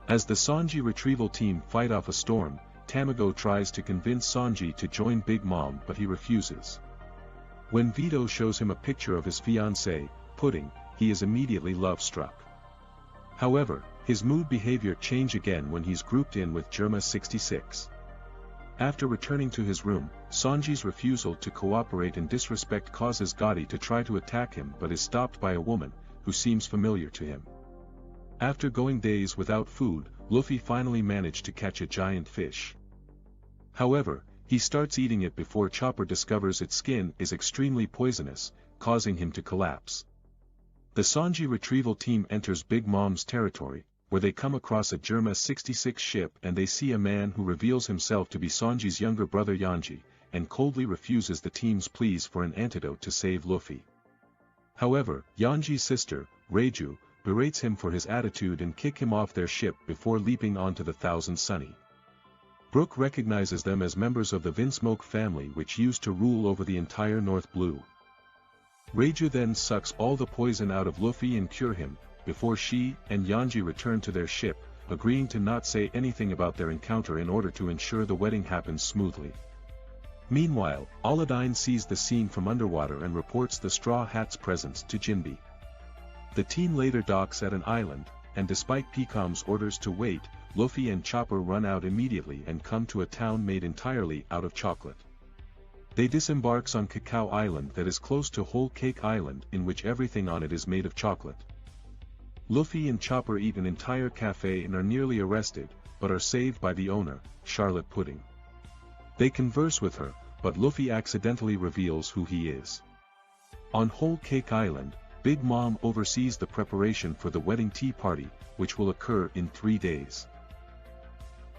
As the Sanji retrieval team fight off a storm, Tamago tries to convince Sanji to join Big Mom but he refuses. When Vito shows him a picture of his fiancée, Pudding, he is immediately love-struck. However, his mood behavior change again when he's grouped in with Germa 66. After returning to his room, Sanji's refusal to cooperate and disrespect causes Gotti to try to attack him but is stopped by a woman, who seems familiar to him. After going days without food, Luffy finally managed to catch a giant fish. However, he starts eating it before Chopper discovers its skin is extremely poisonous, causing him to collapse. The Sanji retrieval team enters Big Mom's territory, where they come across a Germa 66 ship and they see a man who reveals himself to be Sanji's younger brother Yanji, and coldly refuses the team's pleas for an antidote to save Luffy. However, Yanji's sister, Reiju, berates him for his attitude and kick him off their ship before leaping onto the Thousand Sunny. Brook recognizes them as members of the Vinsmoke family which used to rule over the entire North Blue. Reiju then sucks all the poison out of Luffy and cure him, before she and Yanji return to their ship, agreeing to not say anything about their encounter in order to ensure the wedding happens smoothly. Meanwhile, Aladdin sees the scene from underwater and reports the Straw Hat's presence to Jinbe. The team later docks at an island, and despite Picom's orders to wait, Luffy and Chopper run out immediately and come to a town made entirely out of chocolate. They disembarks on Cacao Island that is close to Whole Cake Island in which everything on it is made of chocolate. Luffy and Chopper eat an entire cafe and are nearly arrested, but are saved by the owner, Charlotte Pudding. They converse with her, but Luffy accidentally reveals who he is. On Whole Cake Island, Big Mom oversees the preparation for the wedding tea party, which will occur in 3 days.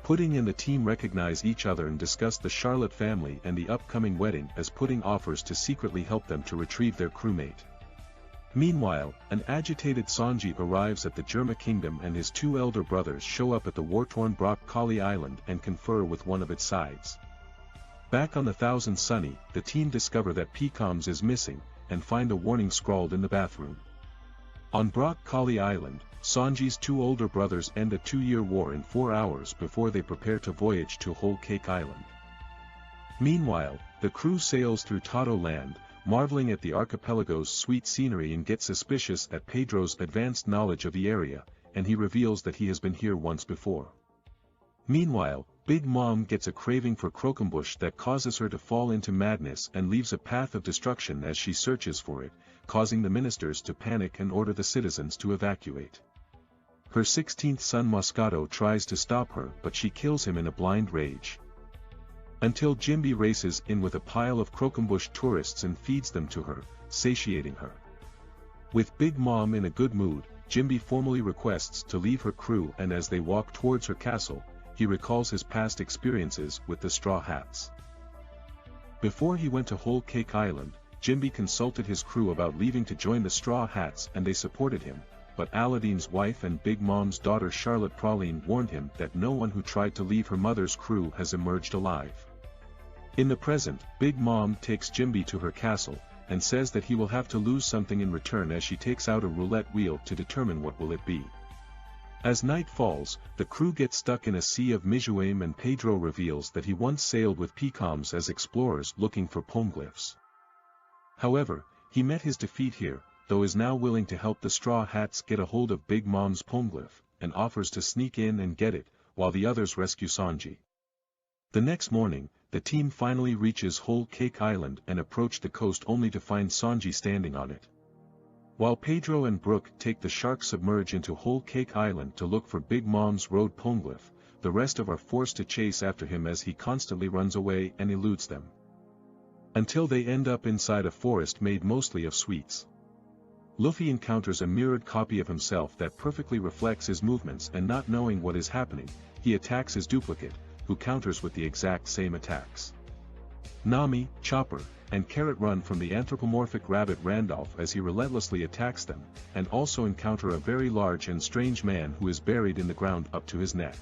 Pudding and the team recognize each other and discuss the Charlotte family and the upcoming wedding as Pudding offers to secretly help them to retrieve their crewmate. Meanwhile, an agitated Sanji arrives at the Germa Kingdom and his 2 elder brothers show up at the war-torn Baroque Kali Island and confer with one of its sides. Back on the Thousand Sunny, the team discover that Picom's is missing, and find a warning scrawled in the bathroom. On Baroque Kali Island, Sanji's 2 older brothers end a 2-year war in 4 hours before they prepare to voyage to Whole Cake Island. Meanwhile, the crew sails through Tato Land, marveling at the archipelago's sweet scenery and get suspicious at Pedro's advanced knowledge of the area, and he reveals that he has been here once before. Meanwhile, Big Mom gets a craving for croquembouche that causes her to fall into madness and leaves a path of destruction as she searches for it, causing the ministers to panic and order the citizens to evacuate. Her 16th son Moscato tries to stop her but she kills him in a blind rage. Until Jinbe races in with a pile of croquembouche tourists and feeds them to her, satiating her. With Big Mom in a good mood, Jinbe formally requests to leave her crew, and as they walk towards her castle, he recalls his past experiences with the Straw Hats. Before he went to Whole Cake Island, Jinbe consulted his crew about leaving to join the Straw Hats and they supported him, but Aladdin's wife and Big Mom's daughter Charlotte Praline warned him that no one who tried to leave her mother's crew has emerged alive. In the present, Big Mom takes Jinbe to her castle, and says that he will have to lose something in return as she takes out a roulette wheel to determine what will it be. As night falls, the crew gets stuck in a sea of Mijuame and Pedro reveals that he once sailed with Picom's as explorers looking for poneglyphs. However, he met his defeat here, though is now willing to help the Straw Hats get a hold of Big Mom's poneglyph, and offers to sneak in and get it, while the others rescue Sanji. The next morning, the team finally reaches Whole Cake Island and approach the coast only to find Sanji standing on it. While Pedro and Brook take the shark submerge into Whole Cake Island to look for Big Mom's road poneglyph, the rest are forced to chase after him as he constantly runs away and eludes them. Until they end up inside a forest made mostly of sweets. Luffy encounters a mirrored copy of himself that perfectly reflects his movements, and not knowing what is happening, he attacks his duplicate, who counters with the exact same attacks. Nami, Chopper, and Carrot run from the anthropomorphic rabbit Randolph as he relentlessly attacks them, and also encounter a very large and strange man who is buried in the ground up to his neck.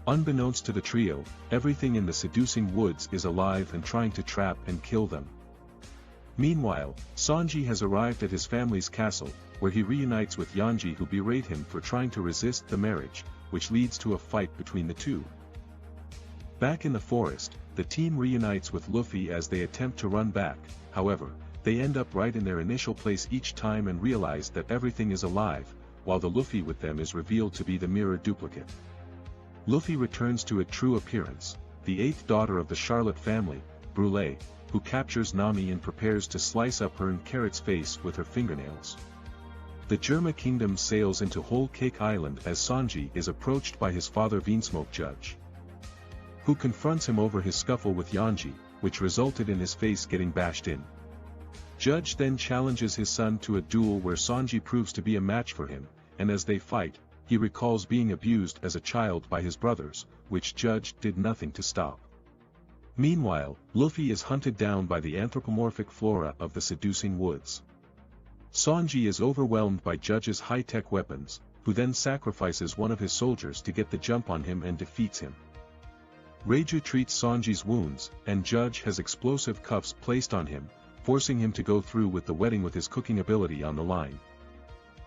Unbeknownst to the trio, everything in the seducing woods is alive and trying to trap and kill them. Meanwhile, Sanji has arrived at his family's castle, where he reunites with Yanji, who berate him for trying to resist the marriage, which leads to a fight between the two. Back in the forest, the team reunites with Luffy as they attempt to run back. However, they end up right in their initial place each time and realize that everything is alive, while the Luffy with them is revealed to be the mirror duplicate. Luffy returns to a true appearance, the eighth daughter of the Charlotte family, Brûlé, who captures Nami and prepares to slice up her and Carrot's face with her fingernails. The Germa Kingdom sails into Whole Cake Island as Sanji is approached by his father Vinsmoke Judge, who confronts him over his scuffle with Yanji, which resulted in his face getting bashed in. Judge then challenges his son to a duel where Sanji proves to be a match for him, and as they fight, he recalls being abused as a child by his brothers, which Judge did nothing to stop. Meanwhile, Luffy is hunted down by the anthropomorphic flora of the seducing woods. Sanji is overwhelmed by Judge's high-tech weapons, who then sacrifices one of his soldiers to get the jump on him and defeats him. Reiju treats Sanji's wounds, and Judge has explosive cuffs placed on him, forcing him to go through with the wedding with his cooking ability on the line.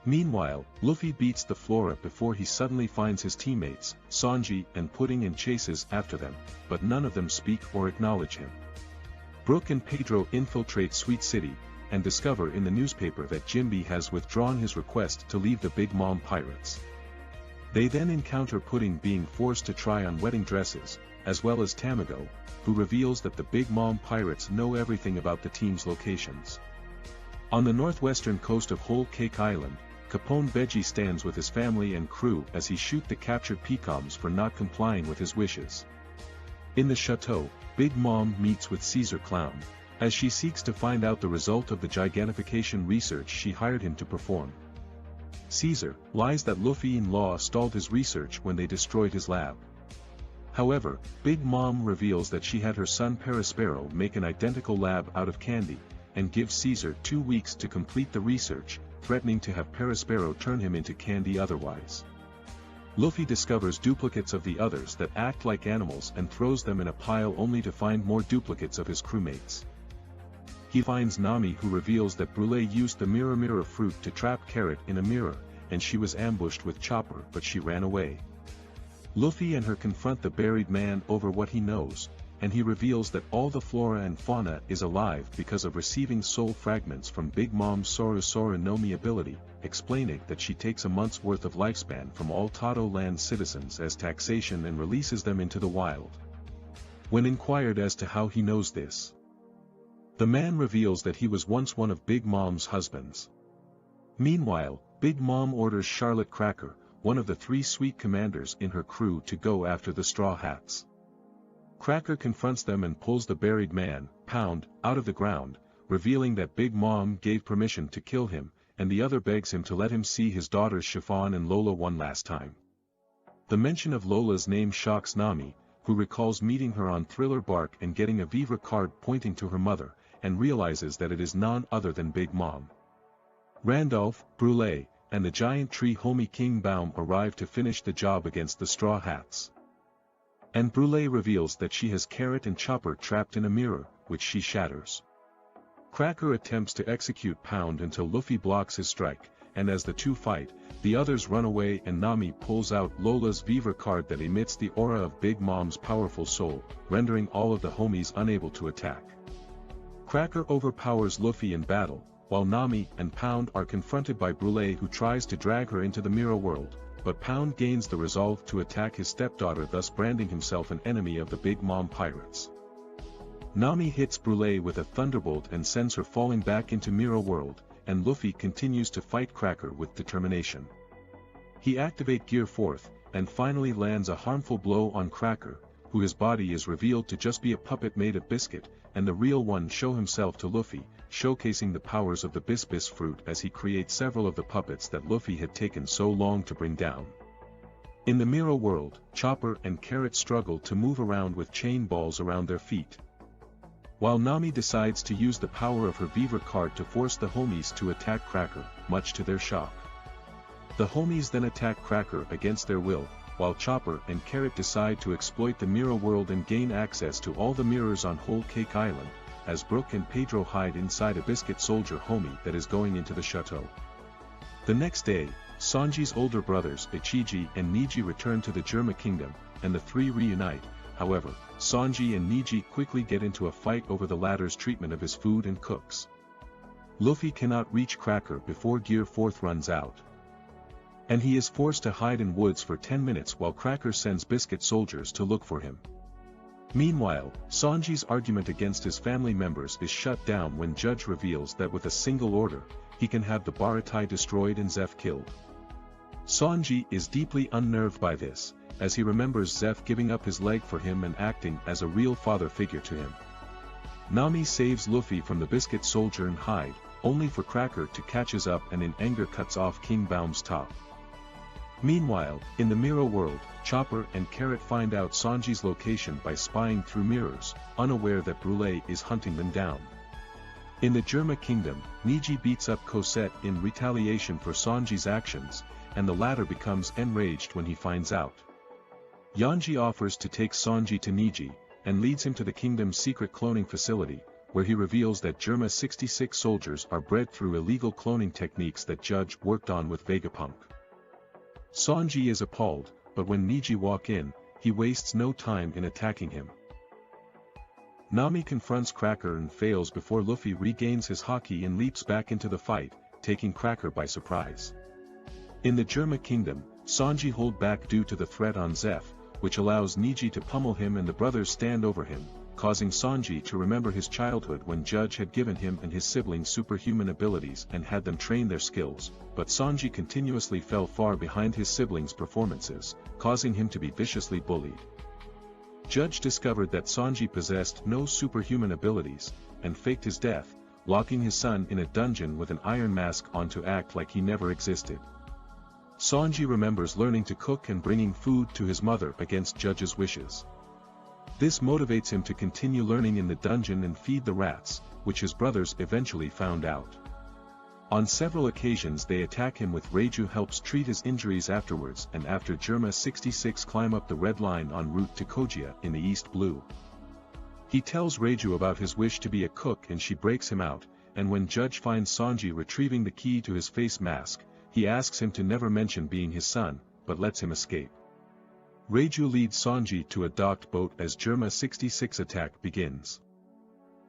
Meanwhile, Luffy beats the flora before he suddenly finds his teammates, Sanji and Pudding, and chases after them, but none of them speak or acknowledge him. Brook and Pedro infiltrate Sweet City, and discover in the newspaper that Jinbe has withdrawn his request to leave the Big Mom Pirates. They then encounter Pudding being forced to try on wedding dresses, as well as Tamago, who reveals that the Big Mom Pirates know everything about the team's locations. On the northwestern coast of Whole Cake Island, Capone Beji stands with his family and crew as he shoots the captured Peacoms for not complying with his wishes. In the chateau, Big Mom meets with Caesar Clown, as she seeks to find out the result of the gigantification research she hired him to perform. Caesar lies that Luffy and Law stalled his research when they destroyed his lab. However, Big Mom reveals that she had her son Perispero make an identical lab out of candy, and gives Caesar 2 weeks to complete the research, threatening to have Perispero turn him into candy otherwise. Luffy discovers duplicates of the others that act like animals and throws them in a pile only to find more duplicates of his crewmates. He finds Nami, who reveals that Brûlé used the mirror fruit to trap Carrot in a mirror, and she was ambushed with Chopper but she ran away. Luffy and her confront the buried man over what he knows, and he reveals that all the flora and fauna is alive because of receiving soul fragments from Big Mom's Soru Nomi ability, explaining that she takes a month's worth of lifespan from all Tado land citizens as taxation and releases them into the wild. When inquired as to how he knows this, the man reveals that he was once one of Big Mom's husbands. Meanwhile, Big Mom orders Charlotte Cracker, one of the 3 sweet commanders in her crew, to go after the Straw Hats. Cracker confronts them and pulls the buried man, Pound, out of the ground, revealing that Big Mom gave permission to kill him, and the other begs him to let him see his daughters Chiffon and Lola one last time. The mention of Lola's name shocks Nami, who recalls meeting her on Thriller Bark and getting a Vivre card pointing to her mother, and realizes that it is none other than Big Mom. Randolph, Brûlé, and the giant tree homie King Baum arrive to finish the job against the Straw Hats. And Brûlé reveals that she has Carrot and Chopper trapped in a mirror, which she shatters. Cracker attempts to execute Pound until Luffy blocks his strike, and as the two fight, the others run away and Nami pulls out Lola's Vivre card that emits the aura of Big Mom's powerful soul, rendering all of the homies unable to attack. Cracker overpowers Luffy in battle, while Nami and Pound are confronted by Brûlé, who tries to drag her into the mirror world, but Pound gains the resolve to attack his stepdaughter, thus branding himself an enemy of the Big Mom Pirates. Nami hits Brûlé with a thunderbolt and sends her falling back into mirror world, and Luffy continues to fight Cracker with determination. He activates Gear 4th, and finally lands a harmful blow on Cracker, who his body is revealed to just be a puppet made of biscuit, and the real one show himself to Luffy, showcasing the powers of the Bis fruit as he creates several of the puppets that Luffy had taken so long to bring down. In the mirror world, Chopper and Carrot struggle to move around with chain balls around their feet, while Nami decides to use the power of her Vivre card to force the homies to attack Cracker, much to their shock. The homies then attack Cracker against their will, while Chopper and Carrot decide to exploit the mirror world and gain access to all the mirrors on Whole Cake Island, as Brook and Pedro hide inside a biscuit soldier homie that is going into the chateau. The next day, Sanji's older brothers Ichiji and Niji return to the Germa kingdom, and the three reunite. However, Sanji and Niji quickly get into a fight over the latter's treatment of his food and cooks. Luffy cannot reach Cracker before Gear 4th runs out, and he is forced to hide in woods for 10 minutes while Cracker sends biscuit soldiers to look for him. Meanwhile, Sanji's argument against his family members is shut down when Judge reveals that with a single order, he can have the Baratie destroyed and Zeph killed. Sanji is deeply unnerved by this, as he remembers Zeph giving up his leg for him and acting as a real father figure to him. Nami saves Luffy from the biscuit soldier and hide, only for Cracker to catches up and in anger cuts off King Baum's top. Meanwhile, in the Mirror world, Chopper and Carrot find out Sanji's location by spying through mirrors, unaware that Brûlé is hunting them down. In the Germa kingdom, Niji beats up Cosette in retaliation for Sanji's actions, and the latter becomes enraged when he finds out. Yanji offers to take Sanji to Niji, and leads him to the kingdom's secret cloning facility, where he reveals that Germa 66 soldiers are bred through illegal cloning techniques that Judge worked on with Vegapunk. Sanji is appalled, but when Niji walk in, he wastes no time in attacking him. Nami confronts Cracker and fails before Luffy regains his haki and leaps back into the fight, taking Cracker by surprise. In the Germa kingdom, Sanji hold back due to the threat on Zeph, which allows Niji to pummel him and the brothers stand over him, causing Sanji to remember his childhood when Judge had given him and his siblings superhuman abilities and had them train their skills, but Sanji continuously fell far behind his siblings' performances, causing him to be viciously bullied. Judge discovered that Sanji possessed no superhuman abilities, and faked his death, locking his son in a dungeon with an iron mask on to act like he never existed. Sanji remembers learning to cook and bringing food to his mother against Judge's wishes. This motivates him to continue learning in the dungeon and feed the rats, which his brothers eventually found out. On several occasions they attack him with Reiju helps treat his injuries afterwards, and after Germa 66 climb up the red line en route to Kojia in the East Blue. He tells Reiju about his wish to be a cook and she breaks him out, and when Judge finds Sanji retrieving the key to his face mask, he asks him to never mention being his son, but lets him escape. Reiju leads Sanji to a docked boat as Germa 66 attack begins.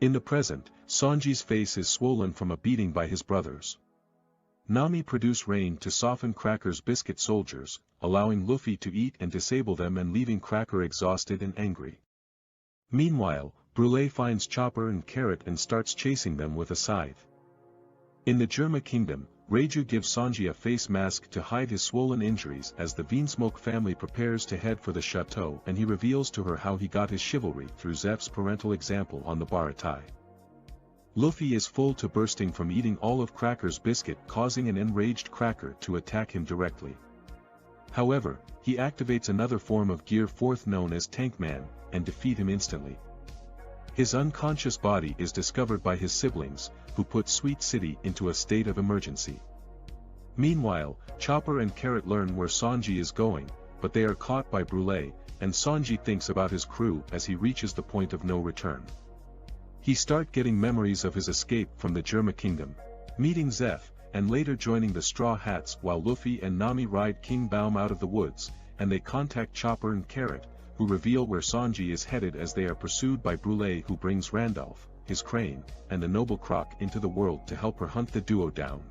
In the present, Sanji's face is swollen from a beating by his brothers. Nami produce rain to soften Cracker's biscuit soldiers, allowing Luffy to eat and disable them and leaving Cracker exhausted and angry. Meanwhile, Brûlé finds Chopper and Carrot and starts chasing them with a scythe. In the Germa kingdom, Reiju gives Sanji a face mask to hide his swollen injuries as the Vinsmoke family prepares to head for the chateau, and he reveals to her how he got his chivalry through Zeph's parental example on the Baratie. Luffy is full to bursting from eating all of Cracker's biscuit, causing an enraged Cracker to attack him directly. However, he activates another form of Gear 4th known as Tankman, and defeat him instantly. His unconscious body is discovered by his siblings, who put Sweet City into a state of emergency. Meanwhile, Chopper and Carrot learn where Sanji is going, but they are caught by Brûlé, and Sanji thinks about his crew as he reaches the point of no return. He starts getting memories of his escape from the Germa kingdom, meeting Zeph, and later joining the Straw Hats while Luffy and Nami ride King Baum out of the woods, and they contact Chopper and Carrot, who reveal where Sanji is headed as they are pursued by Brûlé, who brings Randolph, his crane, and the noble Croc into the world to help her hunt the duo down.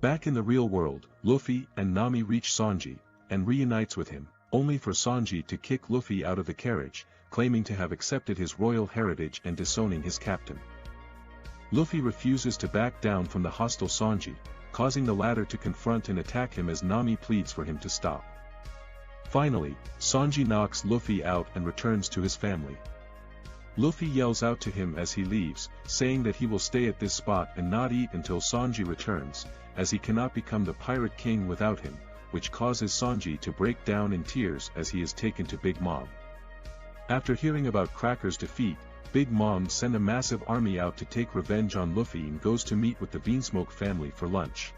Back in the real world, Luffy and Nami reach Sanji, and reunites with him, only for Sanji to kick Luffy out of the carriage, claiming to have accepted his royal heritage and disowning his captain. Luffy refuses to back down from the hostile Sanji, causing the latter to confront and attack him as Nami pleads for him to stop. Finally, Sanji knocks Luffy out and returns to his family. Luffy yells out to him as he leaves, saying that he will stay at this spot and not eat until Sanji returns, as he cannot become the Pirate King without him, which causes Sanji to break down in tears as he is taken to Big Mom. After hearing about Cracker's defeat, Big Mom sends a massive army out to take revenge on Luffy and goes to meet with the Vinsmoke family for lunch.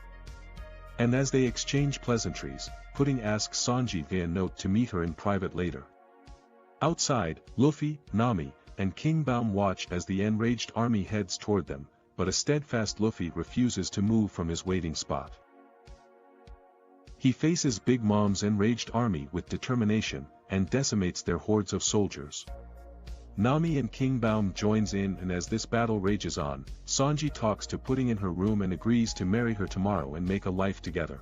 And as they exchange pleasantries, Pudding asks Sanji via note to meet her in private later. Outside, Luffy, Nami, and King Baum watch as the enraged army heads toward them, but a steadfast Luffy refuses to move from his waiting spot. He faces Big Mom's enraged army with determination, and decimates their hordes of soldiers. Nami and King Baum joins in, and as this battle rages on, Sanji talks to Pudding in her room and agrees to marry her tomorrow and make a life together.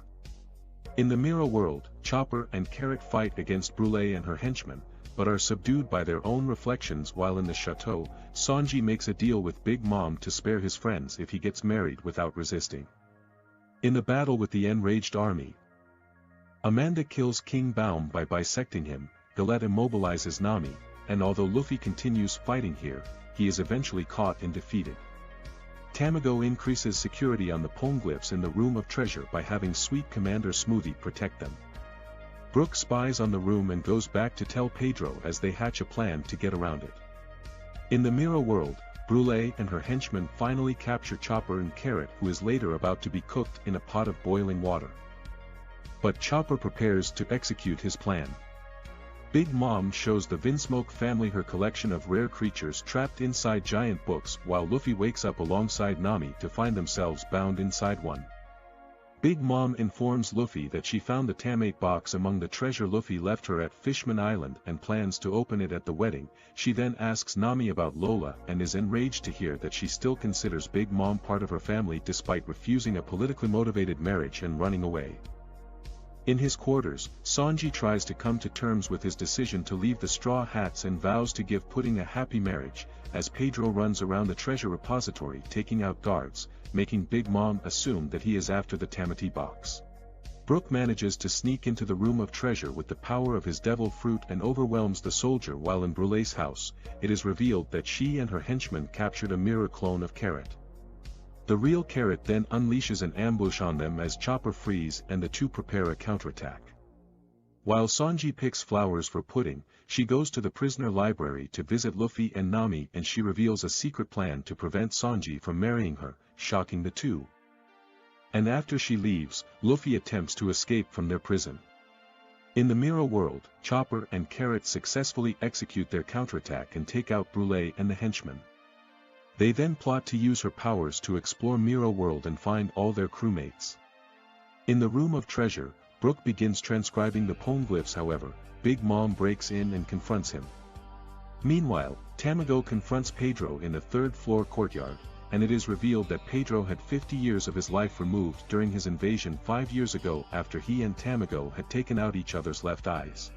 In the Mirror World, Chopper and Carrot fight against Brûlé and her henchmen, but are subdued by their own reflections, while in the chateau, Sanji makes a deal with Big Mom to spare his friends if he gets married without resisting. In the battle with the enraged army, Amanda kills King Baum by bisecting him, Galette immobilizes Nami, and although Luffy continues fighting here, he is eventually caught and defeated. Tamago increases security on the poneglyphs in the Room of Treasure by having Sweet Commander Smoothie protect them. Brook spies on the room and goes back to tell Pedro as they hatch a plan to get around it. In the Mirror World, Brûlé and her henchmen finally capture Chopper and Carrot, who is later about to be cooked in a pot of boiling water. But Chopper prepares to execute his plan. Big Mom shows the Vinsmoke family her collection of rare creatures trapped inside giant books, while Luffy wakes up alongside Nami to find themselves bound inside one. Big Mom informs Luffy that she found the Tamate box among the treasure Luffy left her at Fishman Island and plans to open it at the wedding. She then asks Nami about Lola and is enraged to hear that she still considers Big Mom part of her family despite refusing a politically motivated marriage and running away. In his quarters, Sanji tries to come to terms with his decision to leave the Straw Hats and vows to give Pudding a happy marriage, as Pedro runs around the treasure repository taking out guards, making Big Mom assume that he is after the Tamate box. Brook manages to sneak into the Room of Treasure with the power of his devil fruit and overwhelms the soldier, while in Brûlé's house, it is revealed that she and her henchmen captured a mirror clone of Carrot. The real Carrot then unleashes an ambush on them as Chopper frees and the two prepare a counterattack. While Sanji picks flowers for Pudding, she goes to the prisoner library to visit Luffy and Nami, and she reveals a secret plan to prevent Sanji from marrying her, shocking the two. And after she leaves, Luffy attempts to escape from their prison. In the Mirror World, Chopper and Carrot successfully execute their counterattack and take out Brûlé and the henchmen. They then plot to use her powers to explore Mirror World and find all their crewmates. In the Room of Treasure, Brook begins transcribing the poneglyphs. However, Big Mom breaks in and confronts him. Meanwhile, Tamago confronts Pedro in the third-floor courtyard, and it is revealed that Pedro had 50 years of his life removed during his invasion 5 years ago after he and Tamago had taken out each other's left eyes.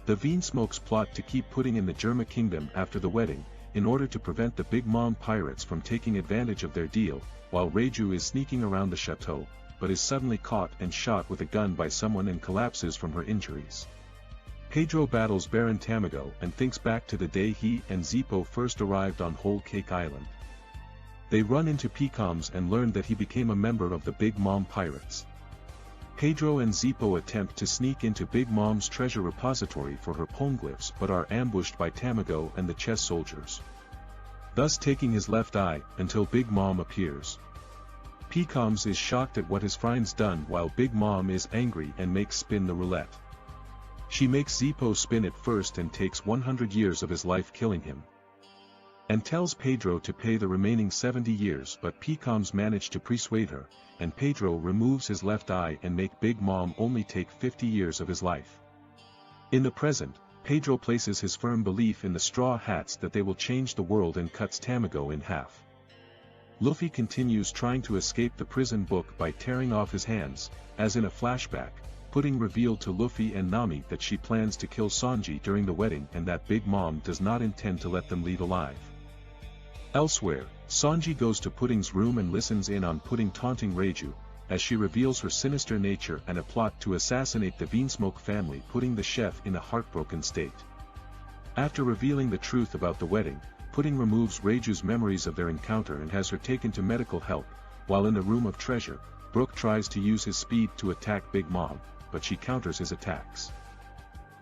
The Vinsmokes plot to keep Pudding in the Germa Kingdom after the wedding, in order to prevent the Big Mom pirates from taking advantage of their deal, while Reiju is sneaking around the chateau, but is suddenly caught and shot with a gun by someone and collapses from her injuries. Pedro battles Baron Tamago and thinks back to the day he and Zippo first arrived on Whole Cake Island. They run into Pecoms and learn that he became a member of the Big Mom pirates. Pedro and Zippo attempt to sneak into Big Mom's treasure repository for her poneglyphs but are ambushed by Tamago and the chess soldiers, thus taking his left eye, until Big Mom appears. Pecoms is shocked at what his friend's done, while Big Mom is angry and makes spin the roulette. She makes Zippo spin it first and takes 100 years of his life, killing him, and tells Pedro to pay the remaining 70 years, but Pecoms manage to persuade her, and Pedro removes his left eye and make Big Mom only take 50 years of his life. In the present, Pedro places his firm belief in the Straw Hats that they will change the world and cuts Tamago in half. Luffy continues trying to escape the prison book by tearing off his hands, as in a flashback, Pudding revealed to Luffy and Nami that she plans to kill Sanji during the wedding and that Big Mom does not intend to let them leave alive. Elsewhere, Sanji goes to Pudding's room and listens in on Pudding taunting Reiju, as she reveals her sinister nature and a plot to assassinate the Vinsmoke family, putting the chef in a heartbroken state. After revealing the truth about the wedding, Pudding removes Reiju's memories of their encounter and has her taken to medical help, while in the Room of Treasure, Brook tries to use his speed to attack Big Mom, but she counters his attacks.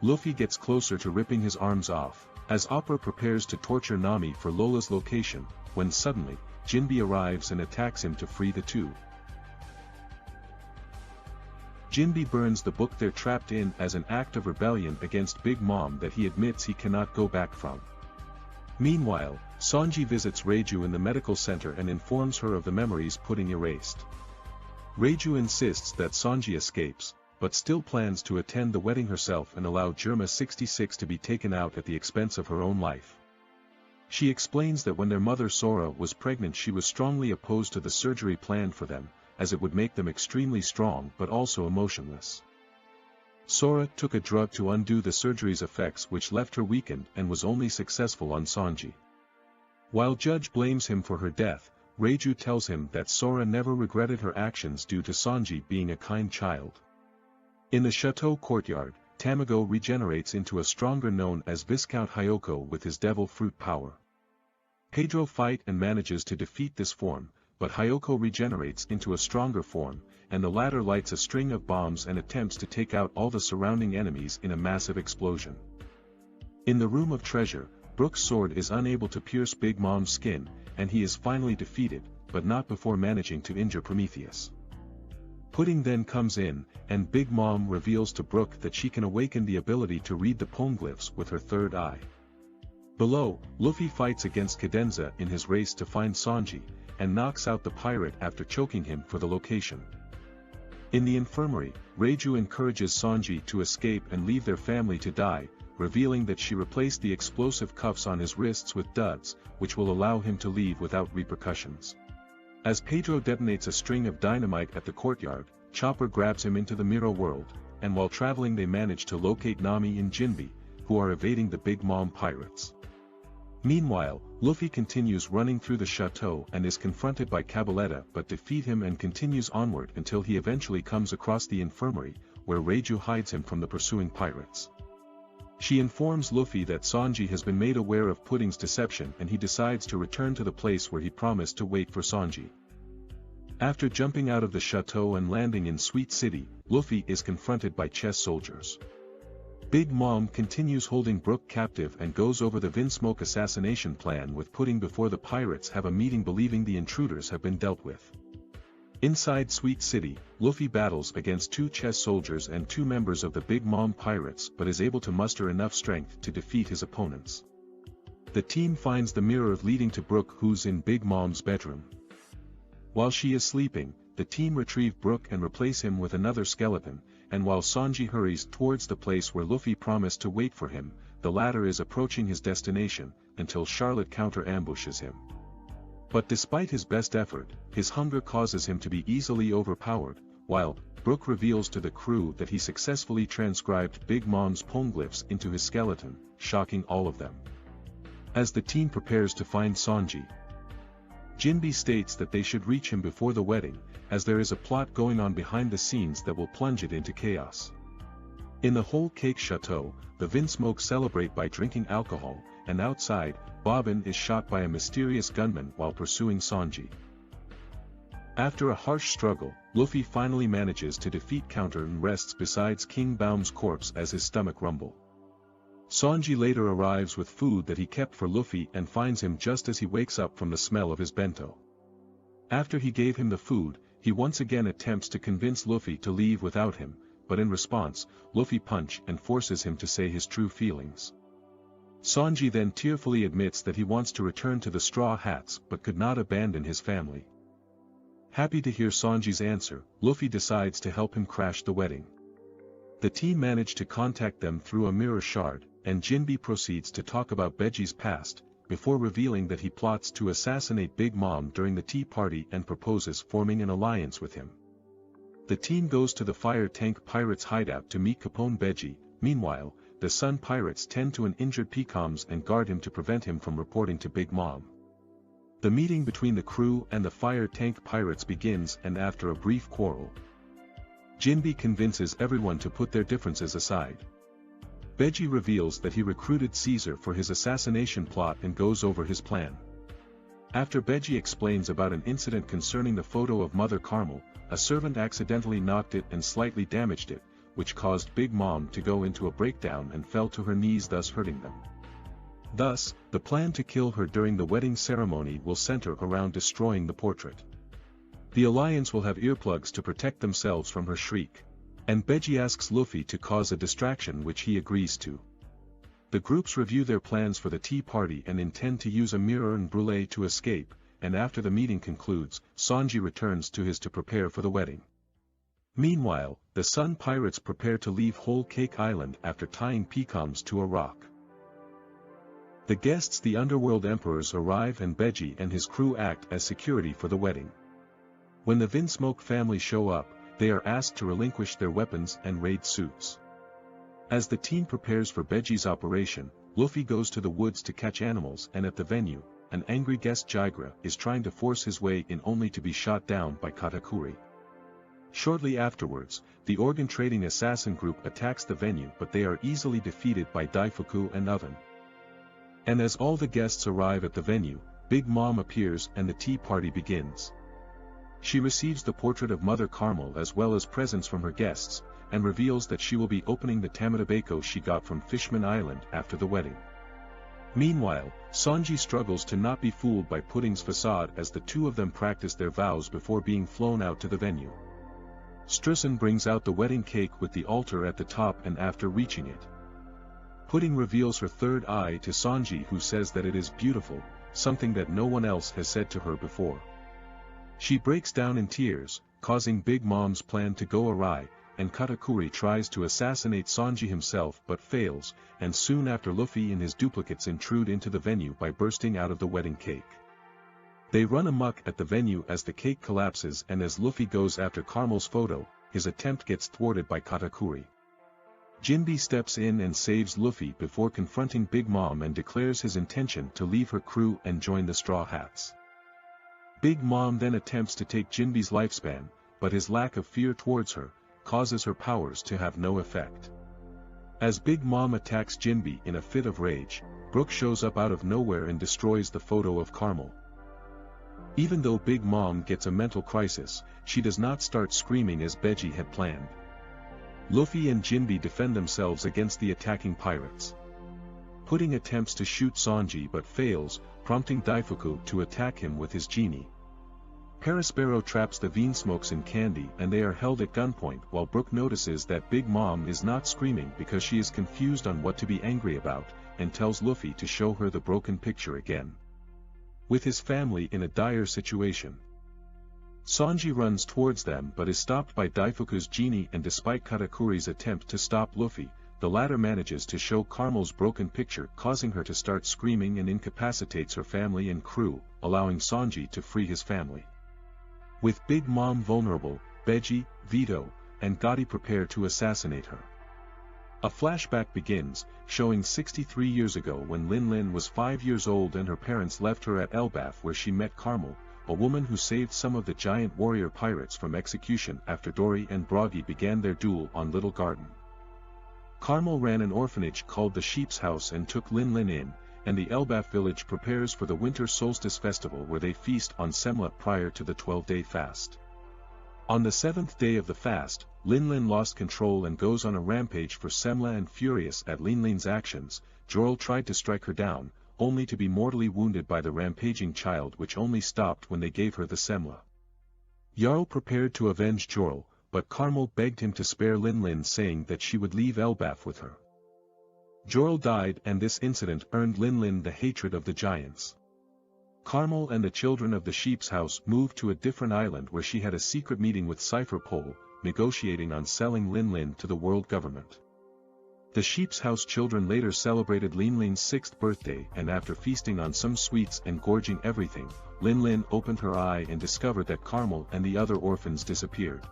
Luffy gets closer to ripping his arms off, as Opera prepares to torture Nami for Lola's location, when suddenly, Jinbe arrives and attacks him to free the two. Jinbe burns the book they're trapped in as an act of rebellion against Big Mom that he admits he cannot go back from. Meanwhile, Sanji visits Reiju in the medical center and informs her of the memories Pudding erased. Reiju insists that Sanji escapes, but still plans to attend the wedding herself and allow Germa 66 to be taken out at the expense of her own life. She explains that when their mother Sora was pregnant she was strongly opposed to the surgery planned for them, as it would make them extremely strong but also emotionless. Sora took a drug to undo the surgery's effects which left her weakened and was only successful on Sanji. While Judge blames him for her death, Reiju tells him that Sora never regretted her actions due to Sanji being a kind child. In the chateau courtyard, Tamago regenerates into a stronger known as Viscount Hyoko with his devil fruit power. Pedro fights and manages to defeat this form, but Hyoko regenerates into a stronger form, and the latter lights a string of bombs and attempts to take out all the surrounding enemies in a massive explosion. In the Room of Treasure, Brook's sword is unable to pierce Big Mom's skin, and he is finally defeated, but not before managing to injure Prometheus. Pudding then comes in, and Big Mom reveals to Brook that she can awaken the ability to read the poneglyphs with her third eye. Below, Luffy fights against Cadenza in his race to find Sanji, and knocks out the pirate after choking him for the location. In the infirmary, Reiju encourages Sanji to escape and leave their family to die, revealing that she replaced the explosive cuffs on his wrists with duds, which will allow him to leave without repercussions. As Pedro detonates a string of dynamite at the courtyard, Chopper grabs him into the Miro world, and while traveling they manage to locate Nami and Jinbe, who are evading the Big Mom pirates. Meanwhile, Luffy continues running through the chateau and is confronted by Cabaletta but defeats him and continues onward until he eventually comes across the infirmary, where Reiju hides him from the pursuing pirates. She informs Luffy that Sanji has been made aware of Pudding's deception and he decides to return to the place where he promised to wait for Sanji. After jumping out of the chateau and landing in Sweet City, Luffy is confronted by chess soldiers. Big Mom continues holding Brook captive and goes over the Vinsmoke assassination plan with Pudding before the pirates have a meeting believing the intruders have been dealt with. Inside Sweet City, Luffy battles against 2 chess soldiers and 2 members of the Big Mom pirates but is able to muster enough strength to defeat his opponents. The team finds the mirror leading to Brook who's in Big Mom's bedroom. While she is sleeping, the team retrieve Brook and replace him with another skeleton, and while Sanji hurries towards the place where Luffy promised to wait for him, the latter is approaching his destination, until Charlotte counter-ambushes him. But despite his best effort, his hunger causes him to be easily overpowered, while Brook reveals to the crew that he successfully transcribed Big Mom's poneglyphs into his skeleton, shocking all of them. As the team prepares to find Sanji, Jinbe states that they should reach him before the wedding, as there is a plot going on behind the scenes that will plunge it into chaos. In the Whole Cake Chateau, the Vinsmoke celebrate by drinking alcohol, and outside, Bobbin is shot by a mysterious gunman while pursuing Sanji. After a harsh struggle, Luffy finally manages to defeat Counter and rests beside King Baum's corpse as his stomach rumbles. Sanji later arrives with food that he kept for Luffy and finds him just as he wakes up from the smell of his bento. After he gave him the food, he once again attempts to convince Luffy to leave without him, but in response, Luffy punches and forces him to say his true feelings. Sanji then tearfully admits that he wants to return to the Straw Hats but could not abandon his family. Happy to hear Sanji's answer, Luffy decides to help him crash the wedding. The team manage to contact them through a mirror shard, and Jinbe proceeds to talk about Beji's past, before revealing that he plots to assassinate Big Mom during the tea party and proposes forming an alliance with him. The team goes to the Fire Tank Pirates hideout to meet Capone Beji. Meanwhile, the Sun Pirates tend to an injured Pecoms and guard him to prevent him from reporting to Big Mom. The meeting between the crew and the Fire Tank Pirates begins, and after a brief quarrel, Jinbe convinces everyone to put their differences aside. Beji reveals that he recruited Caesar for his assassination plot and goes over his plan. After Beji explains about an incident concerning the photo of Mother Carmel, a servant accidentally knocked it and slightly damaged it, which caused Big Mom to go into a breakdown and fell to her knees, thus hurting them. Thus, the plan to kill her during the wedding ceremony will center around destroying the portrait. The Alliance will have earplugs to protect themselves from her shriek, and Beji asks Luffy to cause a distraction which he agrees to. The groups review their plans for the tea party and intend to use a mirror and brulee to escape, and after the meeting concludes, Sanji returns to his to prepare for the wedding. Meanwhile, the Sun Pirates prepare to leave Whole Cake Island after tying pecans to a rock. The guests, the Underworld Emperors, arrive and Beji and his crew act as security for the wedding. When the Vinsmoke family show up, they are asked to relinquish their weapons and raid suits. As the team prepares for Beji's operation, Luffy goes to the woods to catch animals, and at the venue, an angry guest Jigra is trying to force his way in only to be shot down by Katakuri. Shortly afterwards, the organ-trading assassin group attacks the venue, but they are easily defeated by Daifuku and Oven. And as all the guests arrive at the venue, Big Mom appears and the tea party begins. She receives the portrait of Mother Carmel as well as presents from her guests, and reveals that she will be opening the Tamatabeko she got from Fishman Island after the wedding. Meanwhile, Sanji struggles to not be fooled by Pudding's facade as the two of them practice their vows before being flown out to the venue. Strussen brings out the wedding cake with the altar at the top, and after reaching it, Pudding reveals her third eye to Sanji, who says that it is beautiful, something that no one else has said to her before. She breaks down in tears, causing Big Mom's plan to go awry, and Katakuri tries to assassinate Sanji himself but fails, and soon after Luffy and his duplicates intrude into the venue by bursting out of the wedding cake. They run amok at the venue as the cake collapses, and as Luffy goes after Carmel's photo, his attempt gets thwarted by Katakuri. Jinbe steps in and saves Luffy before confronting Big Mom and declares his intention to leave her crew and join the Straw Hats. Big Mom then attempts to take Jinbe's lifespan, but his lack of fear towards her causes her powers to have no effect. As Big Mom attacks Jinbe in a fit of rage, Brook shows up out of nowhere and destroys the photo of Carmel. Even though Big Mom gets a mental crisis, she does not start screaming as Beji had planned. Luffy and Jinbe defend themselves against the attacking pirates. Pudding attempts to shoot Sanji but fails, prompting Daifuku to attack him with his genie. Perospero traps the Vinsmokes in candy and they are held at gunpoint, while Brook notices that Big Mom is not screaming because she is confused on what to be angry about, and tells Luffy to show her the broken picture again. With his family in a dire situation, Sanji runs towards them but is stopped by Daifuku's genie, and despite Katakuri's attempt to stop Luffy, the latter manages to show Carmel's broken picture, causing her to start screaming and incapacitates her family and crew, allowing Sanji to free his family. With Big Mom vulnerable, Beji, Vito, and Gotti prepare to assassinate her. A flashback begins, showing 63 years ago when Lin Lin was 5 years old and her parents left her at Elbaf, where she met Carmel, a woman who saved some of the giant warrior pirates from execution after Dory and Broggy began their duel on Little Garden. Carmel ran an orphanage called the Sheep's House and took Lin Lin in, and the Elbaf village prepares for the winter solstice festival where they feast on semla prior to the 12-day fast. On the 7th day of the fast, Lin Lin lost control and goes on a rampage for semla, and furious at Lin Lin's actions, Jorl tried to strike her down, only to be mortally wounded by the rampaging child, which only stopped when they gave her the semla. Jarl prepared to avenge Jorl, but Carmel begged him to spare Lin Lin, saying that she would leave Elbaf with her. Jorl died, and this incident earned Lin Lin the hatred of the giants. Carmel and the children of the Sheep's House moved to a different island where she had a secret meeting with Cypher Pole, negotiating on selling Lin Lin to the world government. The Sheep's House children later celebrated Lin Lin's 6th birthday, and after feasting on some sweets and gorging everything, Lin Lin opened her eye and discovered that Carmel and the other orphans disappeared.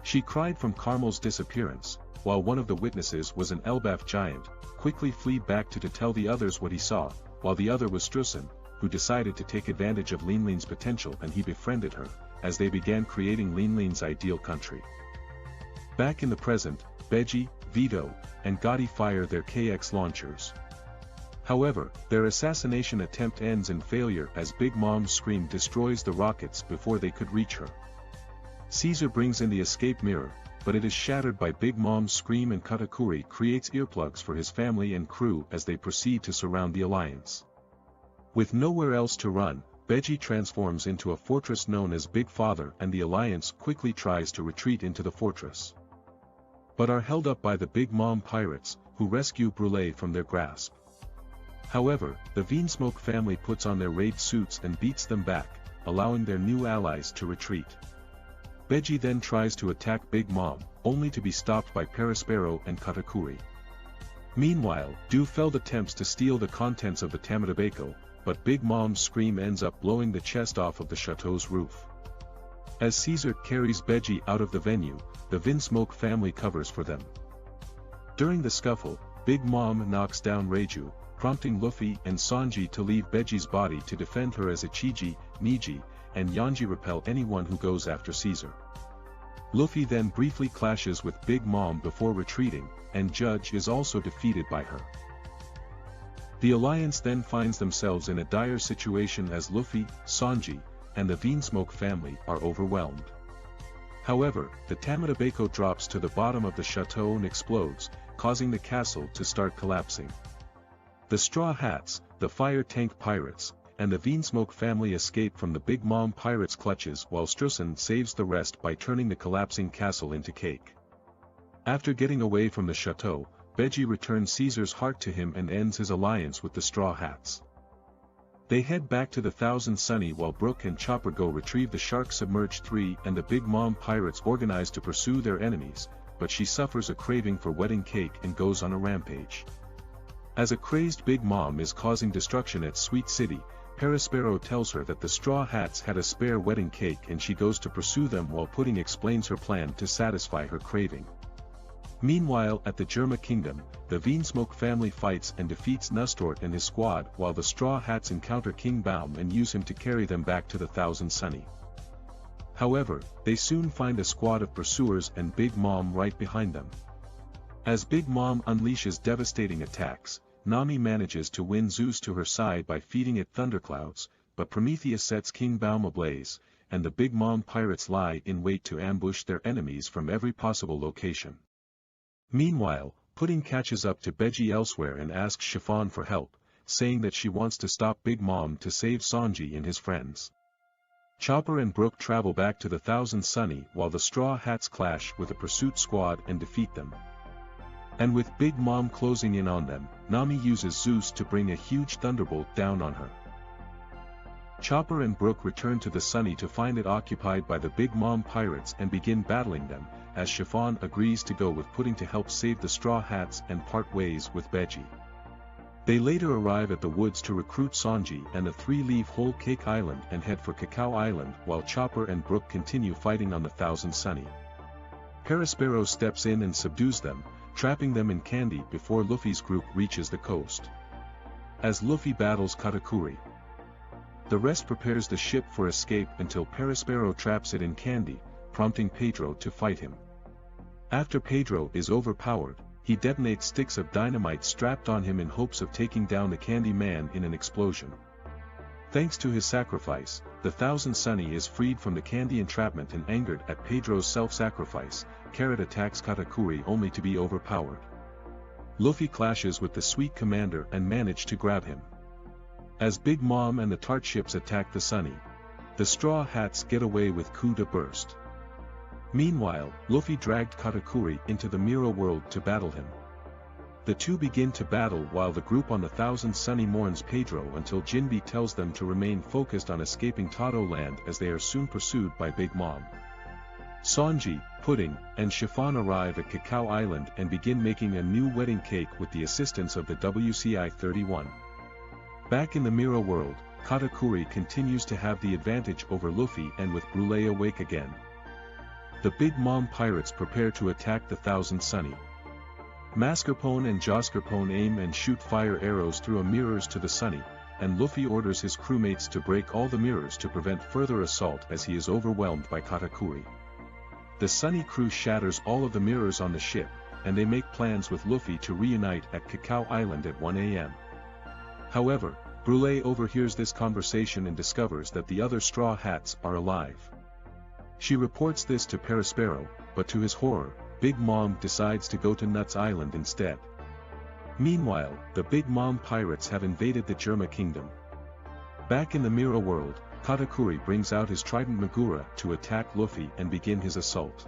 She cried from Carmel's disappearance, while one of the witnesses was an Elbaf giant, quickly fled back to tell the others what he saw, while the other was Strussen, who decided to take advantage of Lin Lin's potential, and he befriended her, as they began creating Lin Lin's ideal country. Back in the present, Beji, Vito, and Gotti fire their KX launchers. However, their assassination attempt ends in failure as Big Mom's scream destroys the rockets before they could reach her. Caesar brings in the escape mirror, but it is shattered by Big Mom's scream, and Katakuri creates earplugs for his family and crew as they proceed to surround the Alliance. With nowhere else to run, Beji transforms into a fortress known as Big Father, and the Alliance quickly tries to retreat into the fortress. but are held up by the Big Mom pirates, who rescue Brûlé from their grasp. However, the Vinsmoke family puts on their raid suits and beats them back, allowing their new allies to retreat. Beji then tries to attack Big Mom, only to be stopped by Perospero and Katakuri. Meanwhile, Dufeld attempts to steal the contents of the Tamadabeko, but Big Mom's scream ends up blowing the chest off of the chateau's roof. As Caesar carries Beji out of the venue, the Vinsmoke family covers for them. During the scuffle, Big Mom knocks down Reiju, prompting Luffy and Sanji to leave Beji's body to defend her as Ichiji, Niji, and Yanji repel anyone who goes after Caesar. Luffy then briefly clashes with Big Mom before retreating, and Judge is also defeated by her. The alliance then finds themselves in a dire situation as Luffy, Sanji, and the Vinsmoke family are overwhelmed. However, the Tamadabeko drops to the bottom of the chateau and explodes, causing the castle to start collapsing. The Straw Hats, the Fire Tank Pirates, and the Vinsmoke family escape from the Big Mom pirates' clutches while Strusen saves the rest by turning the collapsing castle into cake. After getting away from the chateau, Beji returns Caesar's heart to him and ends his alliance with the Straw Hats. They head back to the Thousand Sunny while Brook and Chopper go retrieve the Shark Submerged 3 and the Big Mom pirates organize to pursue their enemies, but she suffers a craving for wedding cake and goes on a rampage. As a crazed Big Mom is causing destruction at Sweet City, Perospero tells her that the Straw Hats had a spare wedding cake and she goes to pursue them while Pudding explains her plan to satisfy her craving. Meanwhile at the Germa Kingdom, the Vinsmoke family fights and defeats Nustort and his squad while the Straw Hats encounter King Baum and use him to carry them back to the Thousand Sunny. However, they soon find a squad of pursuers and Big Mom right behind them. As Big Mom unleashes devastating attacks, Nami manages to win Zeus to her side by feeding it thunderclouds, but Prometheus sets King Baum ablaze, and the Big Mom pirates lie in wait to ambush their enemies from every possible location. Meanwhile, Pudding catches up to Beji elsewhere and asks Chiffon for help, saying that she wants to stop Big Mom to save Sanji and his friends. Chopper and Brook travel back to the Thousand Sunny while the Straw Hats clash with a pursuit squad and defeat them. And with Big Mom closing in on them, Nami uses Zeus to bring a huge thunderbolt down on her. Chopper and Brook return to the Sunny to find it occupied by the Big Mom pirates and begin battling them, as Chiffon agrees to go with Pudding to help save the Straw Hats and part ways with Beji. They later arrive at the woods to recruit Sanji and the three leave Whole Cake Island and head for Cacao Island while Chopper and Brook continue fighting on the Thousand Sunny. Perospero steps in and subdues them, trapping them in candy before Luffy's group reaches the coast. As Luffy battles Katakuri, the rest prepares the ship for escape until Perospero traps it in candy, prompting Pedro to fight him. After Pedro is overpowered, he detonates sticks of dynamite strapped on him in hopes of taking down the Candy Man in an explosion. Thanks to his sacrifice, the Thousand Sunny is freed from the candy entrapment and angered at Pedro's self-sacrifice, Carrot attacks Katakuri only to be overpowered. Luffy clashes with the Sweet Commander and manage to grab him. As Big Mom and the Tart ships attack the Sunny, the Straw Hats get away with coup de burst. Meanwhile, Luffy dragged Katakuri into the Miro world to battle him. The two begin to battle while the group on the Thousand Sunny mourns Pedro until Jinbe tells them to remain focused on escaping Tato Land as they are soon pursued by Big Mom. Sanji, Pudding, and Chiffon arrive at Cacao Island and begin making a new wedding cake with the assistance of the WCI-31. Back in the Miro world, Katakuri continues to have the advantage over Luffy and with Brûlé awake again, the Big Mom pirates prepare to attack the Thousand Sunny. Mascarpone and Joscarpone aim and shoot fire arrows through mirrors to the Sunny, and Luffy orders his crewmates to break all the mirrors to prevent further assault as he is overwhelmed by Katakuri. The Sunny crew shatters all of the mirrors on the ship, and they make plans with Luffy to reunite at Cacao Island at 1 a.m. However, Brûlé overhears this conversation and discovers that the other Straw Hats are alive. She reports this to Perospero, but to his horror, Big Mom decides to go to Nuts Island instead. Meanwhile, the Big Mom pirates have invaded the Germa Kingdom. Back in the Miro world, Katakuri brings out his trident Magura to attack Luffy and begin his assault.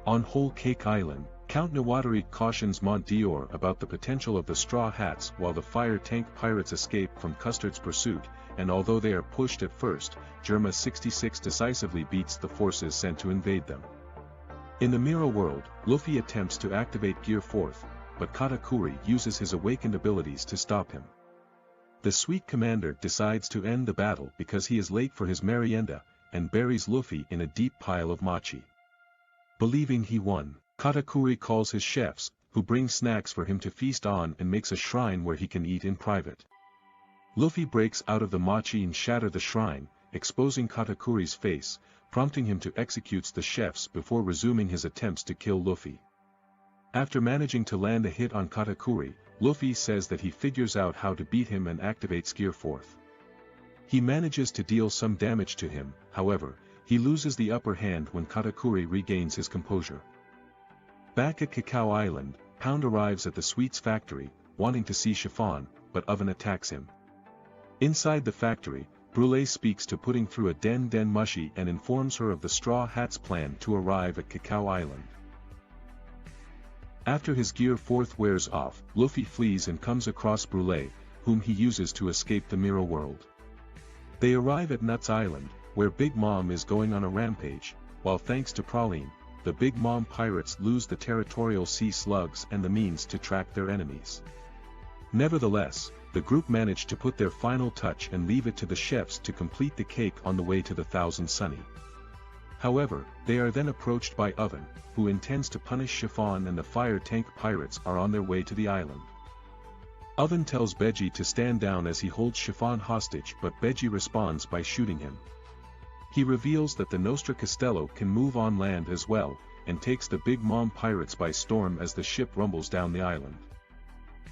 On Whole Cake Island, Count Nawatari cautions Mont Dior about the potential of the Straw Hats while the fire tank pirates escape from Custard's pursuit, and although they are pushed at first, Germa 66 decisively beats the forces sent to invade them. In the Mirror World, Luffy attempts to activate Gear 4th, but Katakuri uses his awakened abilities to stop him. The Sweet Commander decides to end the battle because he is late for his merienda, and buries Luffy in a deep pile of mochi. Believing he won, Katakuri calls his chefs, who bring snacks for him to feast on and makes a shrine where he can eat in private. Luffy breaks out of the mochi and shatters the shrine, exposing Katakuri's face, prompting him to execute the chefs before resuming his attempts to kill Luffy. After managing to land a hit on Katakuri, Luffy says that he figures out how to beat him and activates Gear 4th. He manages to deal some damage to him, however, he loses the upper hand when Katakuri regains his composure. Back at Cacao Island, Pound arrives at the sweets factory, wanting to see Chiffon, but Oven attacks him. Inside the factory, Brûlé speaks to Pudding through a Den Mushy and informs her of the Straw Hats' plan to arrive at Cacao Island. After his Gear 4th wears off, Luffy flees and comes across Brûlé, whom he uses to escape the Mirror World. They arrive at Nuts Island, where Big Mom is going on a rampage, while thanks to Praline, the Big Mom pirates lose the territorial sea slugs and the means to track their enemies. Nevertheless, the group managed to put their final touch and leave it to the chefs to complete the cake on the way to the Thousand Sunny. However, they are then approached by Oven, who intends to punish Chiffon, and the fire tank pirates are on their way to the island. Oven tells Beji to stand down as he holds Chiffon hostage, but Beji responds by shooting him. He reveals that the Nostra Castello can move on land as well, and takes the Big Mom pirates by storm as the ship rumbles down the island.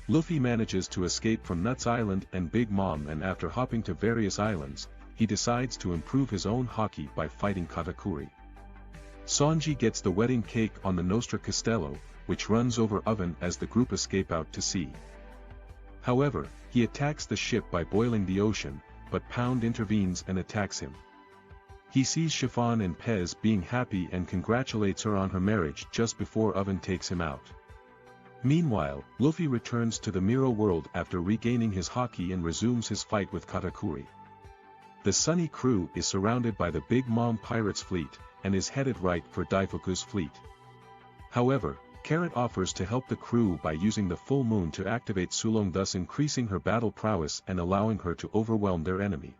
Luffy manages to escape from Nuts Island and Big Mom, and after hopping to various islands, he decides to improve his own haki by fighting Katakuri. Sanji gets the wedding cake on the Nostra Castello, which runs over Oven as the group escape out to sea. However, he attacks the ship by boiling the ocean, but Pound intervenes and attacks him. He sees Chiffon and Pez being happy and congratulates her on her marriage just before Oven takes him out. Meanwhile, Luffy returns to the Mirror World after regaining his haki and resumes his fight with Katakuri. The Sunny crew is surrounded by the Big Mom pirates fleet, and is headed right for Daifuku's fleet. However, Carrot offers to help the crew by using the full moon to activate Sulong, thus increasing her battle prowess and allowing her to overwhelm their enemy.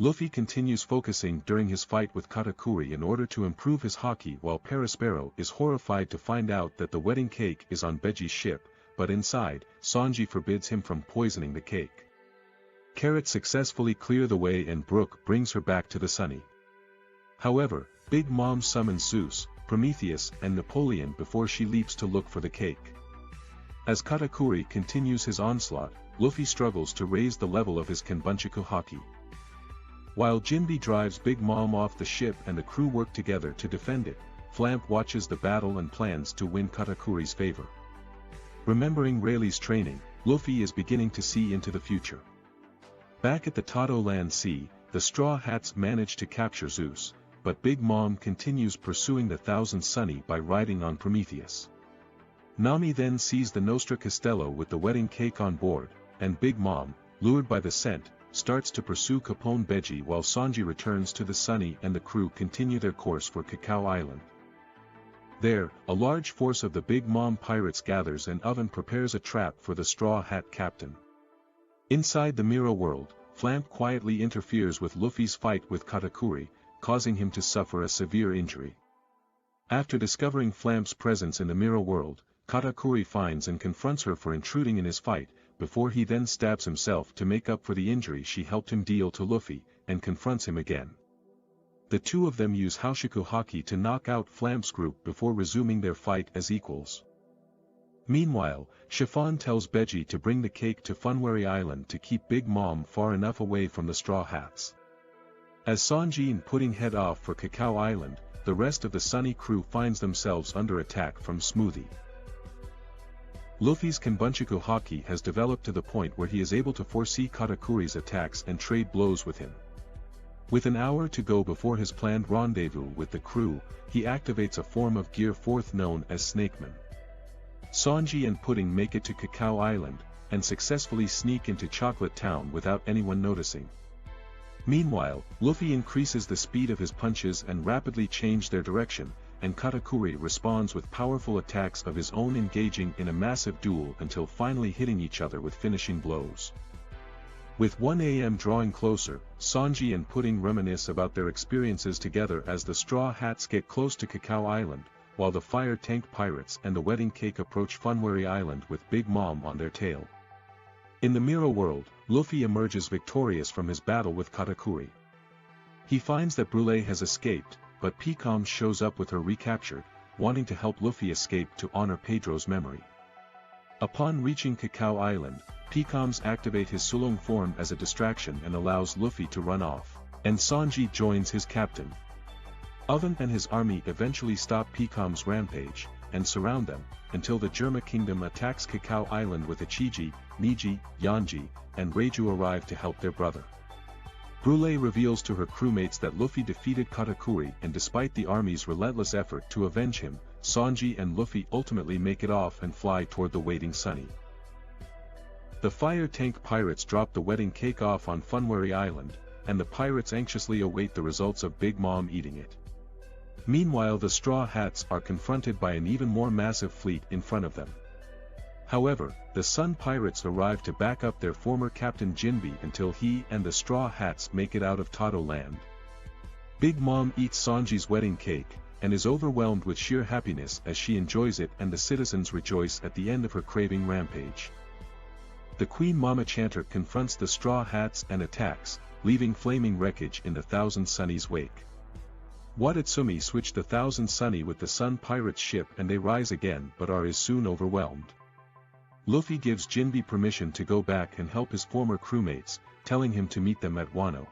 Luffy continues focusing during his fight with Katakuri in order to improve his haki, while Perospero is horrified to find out that the wedding cake is on Beji's ship, but inside, Sanji forbids him from poisoning the cake. Carrot successfully clears the way and Brook brings her back to the Sunny. However, Big Mom summons Zeus, Prometheus and Napoleon before she leaps to look for the cake. As Katakuri continues his onslaught, Luffy struggles to raise the level of his Kenbunchaku haki. While Jinbe drives Big Mom off the ship and the crew work together to defend it, Flamp watches the battle and plans to win Katakuri's favor. Remembering Rayleigh's training, Luffy is beginning to see into the future. Back at the Tato Land Sea, the Straw Hats manage to capture Zeus, but Big Mom continues pursuing the Thousand Sunny by riding on Prometheus. Nami then sees the Nostra Castello with the wedding cake on board, and Big Mom, lured by the scent, starts to pursue Capone Beji, while Sanji returns to the Sunny and the crew continue their course for Cacao Island. There, a large force of the Big Mom pirates gathers and Oven prepares a trap for the Straw Hat captain. Inside the Mirror World, Flamp quietly interferes with Luffy's fight with Katakuri, causing him to suffer a severe injury. After discovering Flamp's presence in the Mirror World, Katakuri finds and confronts her for intruding in his fight, before he then stabs himself to make up for the injury she helped him deal to Luffy, and confronts him again. The two of them use Haushiku Haki to knock out Flamp's group before resuming their fight as equals. Meanwhile, Chiffon tells Beji to bring the cake to Funwari Island to keep Big Mom far enough away from the Straw Hats. As Sanji and Pudding head off for Cacao Island, the rest of the Sunny crew finds themselves under attack from Smoothie. Luffy's Kenbunchaku haki has developed to the point where he is able to foresee Katakuri's attacks and trade blows with him. With an hour to go before his planned rendezvous with the crew, he activates a form of Gear 4th known as Snakeman. Sanji and Pudding make it to Cacao Island, and successfully sneak into Chocolate Town without anyone noticing. Meanwhile, Luffy increases the speed of his punches and rapidly changes their direction, and Katakuri responds with powerful attacks of his own, engaging in a massive duel until finally hitting each other with finishing blows. With 1 AM drawing closer, Sanji and Pudding reminisce about their experiences together as the Straw Hats get close to Cacao Island, while the Fire Tank Pirates and the Wedding Cake approach Funwary Island with Big Mom on their tail. In the Mirror World, Luffy emerges victorious from his battle with Katakuri. He finds that Brûlé has escaped, but Picom shows up with her recaptured, wanting to help Luffy escape to honor Pedro's memory. Upon reaching Cacao Island, Picoms activate his Sulong form as a distraction and allows Luffy to run off, and Sanji joins his captain. Oven and his army eventually stop Picom's rampage, and surround them, until the Germa Kingdom attacks Cacao Island with Ichiji, Niji, Yanji, and Reiju arrive to help their brother. Brûlé reveals to her crewmates that Luffy defeated Katakuri, and despite the army's relentless effort to avenge him, Sanji and Luffy ultimately make it off and fly toward the waiting Sunny. The Fire Tank Pirates drop the wedding cake off on Funwary Island, and the pirates anxiously await the results of Big Mom eating it. Meanwhile, the Straw Hats are confronted by an even more massive fleet in front of them. However, the Sun Pirates arrive to back up their former captain Jinbe until he and the Straw Hats make it out of Tado Land. Big Mom eats Sanji's wedding cake, and is overwhelmed with sheer happiness as she enjoys it, and the citizens rejoice at the end of her craving rampage. The Queen Mama Chanter confronts the Straw Hats and attacks, leaving flaming wreckage in the Thousand Sunny's wake. Watatsumi switch the Thousand Sunny with the Sun Pirates ship and they rise again, but are soon overwhelmed. Luffy gives Jinbe permission to go back and help his former crewmates, telling him to meet them at Wano.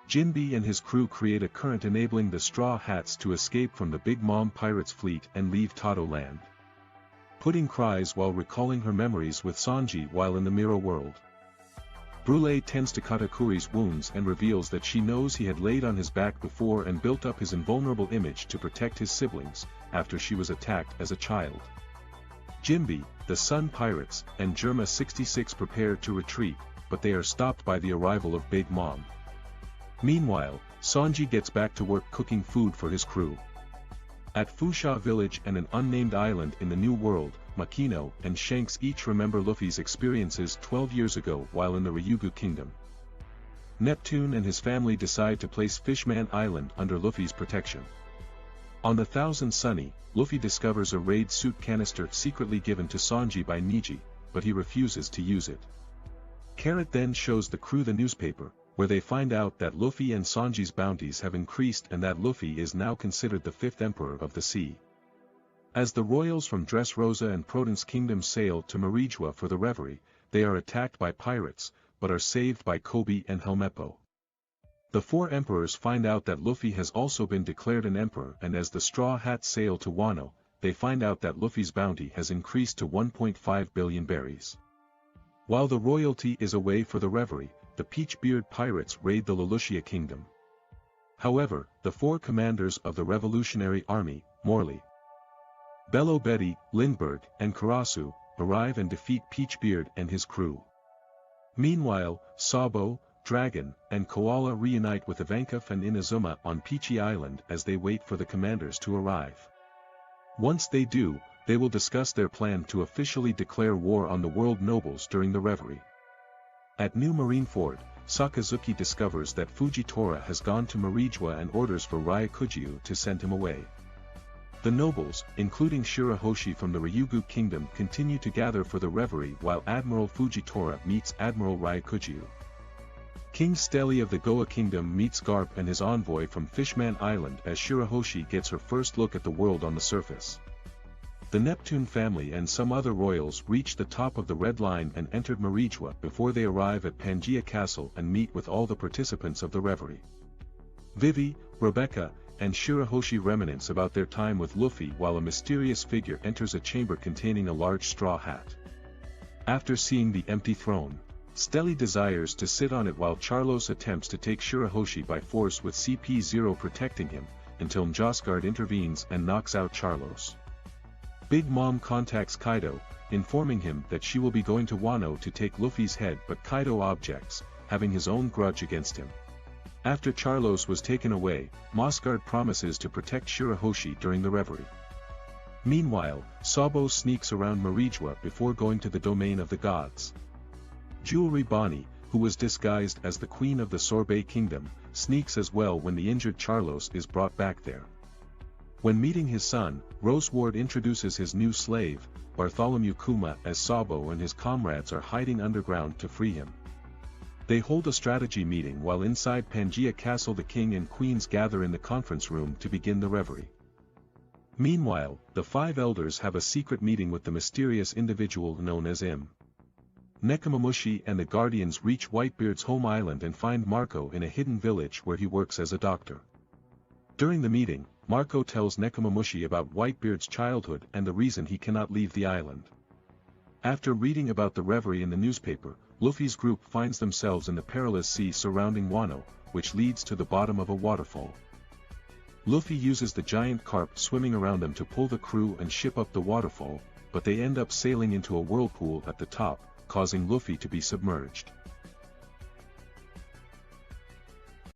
Jinbe and his crew create a current enabling the Straw Hats to escape from the Big Mom Pirates fleet and leave Tado Land. Pudding cries while recalling her memories with Sanji while in the Mirror World. Brûlé tends to Katakuri's wounds and reveals that she knows he had laid on his back before and built up his invulnerable image to protect his siblings, after she was attacked as a child. Jinbe, the Sun Pirates, and Germa 66 prepare to retreat, but they are stopped by the arrival of Big Mom. Meanwhile, Sanji gets back to work cooking food for his crew. At Fusha Village and an unnamed island in the New World, Makino and Shanks each remember Luffy's experiences 12 years ago while in the Ryugu Kingdom. Neptune and his family decide to place Fishman Island under Luffy's protection. On the Thousand Sunny, Luffy discovers a raid suit canister secretly given to Sanji by Niji, but he refuses to use it. Carrot then shows the crew the newspaper, where they find out that Luffy and Sanji's bounties have increased and that Luffy is now considered the fifth emperor of the sea. As the royals from Dressrosa and Prudence Kingdom sail to Marijua for the reverie, they are attacked by pirates, but are saved by Kobe and Helmeppo. The four emperors find out that Luffy has also been declared an emperor, and as the Straw Hats sail to Wano, they find out that Luffy's bounty has increased to 1.5 billion berries. While the royalty is away for the reverie, the Peachbeard pirates raid the Lelouchia Kingdom. However, the four commanders of the Revolutionary Army, Morley, Bello Betty, Lindbergh, and Karasu, arrive and defeat Peachbeard and his crew. Meanwhile, Sabo, Dragon, and Koala reunite with Ivankov and Inazuma on Peachy Island as they wait for the commanders to arrive. Once they do, they will discuss their plan to officially declare war on the world nobles during the reverie. At New Marineford, Sakazuki discovers that Fujitora has gone to Marijua and orders for Ryakujiu to send him away. The nobles, including Shirahoshi from the Ryugu Kingdom, continue to gather for the reverie while Admiral Fujitora meets Admiral Ryakujiu. King Steli of the Goa Kingdom meets Garp and his envoy from Fishman Island as Shirahoshi gets her first look at the world on the surface. The Neptune family and some other royals reach the top of the Red Line and entered Marijua before they arrive at Pangaea Castle and meet with all the participants of the reverie. Vivi, Rebecca, and Shirahoshi reminisce about their time with Luffy while a mysterious figure enters a chamber containing a large straw hat. After seeing the empty throne, Steli desires to sit on it while Charlos attempts to take Shirahoshi by force with CP0 protecting him, until Mjosgard intervenes and knocks out Charlos. Big Mom contacts Kaido, informing him that she will be going to Wano to take Luffy's head, but Kaido objects, having his own grudge against him. After Charlos was taken away, Mossguard promises to protect Shirahoshi during the reverie. Meanwhile, Sabo sneaks around Marijua before going to the domain of the gods. Jewelry Bonnie, who was disguised as the queen of the Sorbet Kingdom, sneaks as well when the injured Charlos is brought back there. When meeting his son, Rose Ward introduces his new slave, Bartholomew Kuma, as Sabo and his comrades are hiding underground to free him. They hold a strategy meeting while inside Pangaea Castle the king and queens gather in the conference room to begin the reverie. Meanwhile, the five elders have a secret meeting with the mysterious individual known as Im. Nekomamushi and the guardians reach Whitebeard's home island and find Marco in a hidden village where he works as a doctor. During the meeting, Marco tells Nekomamushi about Whitebeard's childhood and the reason he cannot leave the island. After reading about the reverie in the newspaper, Luffy's group finds themselves in the perilous sea surrounding Wano, which leads to the bottom of a waterfall. Luffy uses the giant carp swimming around them to pull the crew and ship up the waterfall, but they end up sailing into a whirlpool at the top, causing Luffy to be submerged.